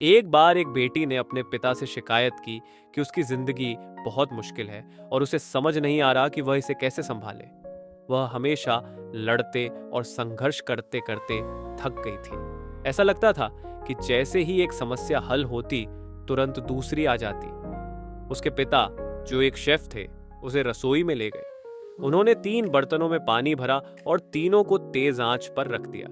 एक बार एक बेटी ने अपने पिता से शिकायत की कि उसकी जिंदगी बहुत मुश्किल है और उसे समझ नहीं आ रहा कि वह इसे कैसे संभाले। वह हमेशा लड़ते और संघर्ष करते करते थक गई थी। ऐसा लगता था कि जैसे ही एक समस्या हल होती, तुरंत दूसरी आ जाती। उसके पिता, जो एक शेफ थे, उसे रसोई में ले गए। उन्होंने 3 बर्तनों में पानी भरा और तीनों को तेज आंच पर रख दिया।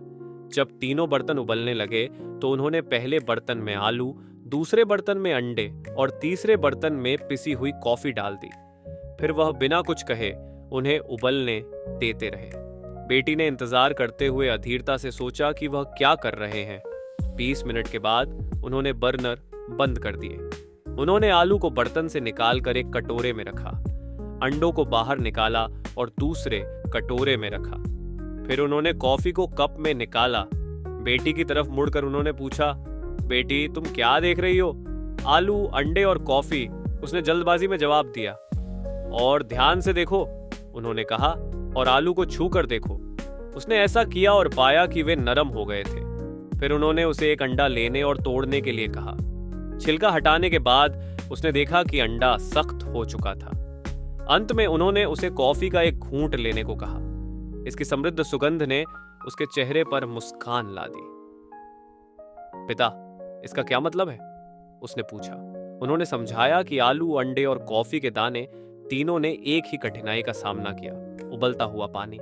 जब तीनों बर्तन उबलने लगे तो उन्होंने पहले बर्तन में आलू, दूसरे बर्तन में अंडे और तीसरे बर्तन में पिसी हुई कॉफी डाल दी। फिर वह बिना कुछ कहे उन्हें उबलने देते रहे। बेटी ने इंतजार करते हुए अधीरता से सोचा कि वह क्या कर रहे हैं। 20 मिनट के बाद उन्होंने बर्नर बंद कर दिए। उन्होंने आलू को बर्तन से निकालकर एक कटोरे में रखा, अंडों को बाहर निकाला और दूसरे कटोरे में रखा। फिर उन्होंने कॉफी को कप में निकाला। बेटी की तरफ मुड़कर उन्होंने पूछा, बेटी तुम क्या देख रही हो? आलू, अंडे और कॉफी, उसने जल्दबाजी में जवाब दिया। और ध्यान से देखो, उन्होंने कहा, और आलू को छू कर देखो। उसने ऐसा किया और पाया कि वे नरम हो गए थे। फिर उन्होंने उसे एक अंडा लेने और तोड़ने के लिए कहा। छिलका हटाने के बाद उसने देखा कि अंडा सख्त हो चुका था। अंत में उन्होंने उसे कॉफी का एक घूंट लेने को कहा। इसकी समृद्ध सुगंध ने उसके चेहरे पर मुस्कान ला दी। पिता, इसका क्या मतलब है? उसने पूछा। उन्होंने समझाया कि आलू, अंडे और कॉफी के दाने, तीनों ने एक ही कठिनाई का सामना किया, उबलता हुआ पानी।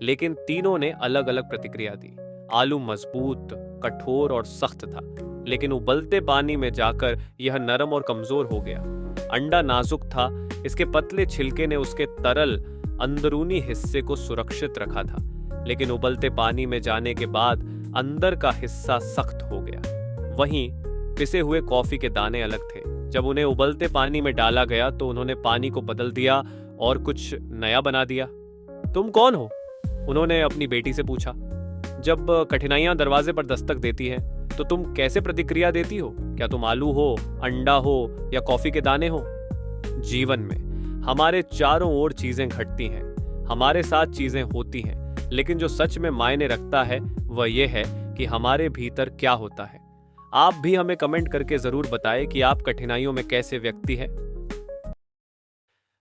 लेकिन तीनों ने अलग अलग प्रतिक्रिया दी। आलू मजबूत, कठोर और सख्त था, लेकिन उबलते पानी में जाकर यह नरम और कमजोर हो गया। अंडा नाजुक था, इसके पतले छिलके ने उसके तरल अंदरूनी हिस्से को सुरक्षित रखा था, लेकिन उबलते पानी में जाने के बाद अंदर का हिस्सा सख्त हो गया। वहीं पिसे हुए कॉफी के दाने अलग थे। जब उन्हें उबलते पानी में डाला गया तो उन्होंने पानी को बदल दिया और कुछ नया बना दिया। तुम कौन हो? उन्होंने अपनी बेटी से पूछा। जब कठिनाइयां दरवाजे पर दस्तक देती हैं, तो तुम कैसे प्रतिक्रिया देती हो? क्या तुम आलू हो, अंडा हो या कॉफी के दाने हो? जीवन में हमारे चारों ओर चीजें घटती हैं, हमारे साथ चीजें होती हैं, लेकिन जो सच में मायने रखता है वह यह है कि हमारे भीतर क्या होता है। आप भी हमें कमेंट करके जरूर बताएं कि आप कठिनाइयों में कैसे व्यक्ति हैं।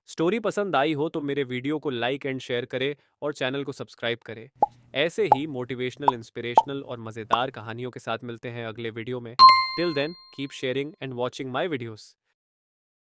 स्टोरी पसंद आई हो तो मेरे वीडियो को लाइक एंड शेयर करें और चैनल को सब्सक्राइब करें। ऐसे ही मोटिवेशनल, इंस्पिरेशनल और मज़ेदार कहानियों के साथ मिलते हैं अगले वीडियो में। Till then keep sharing and watching my videos.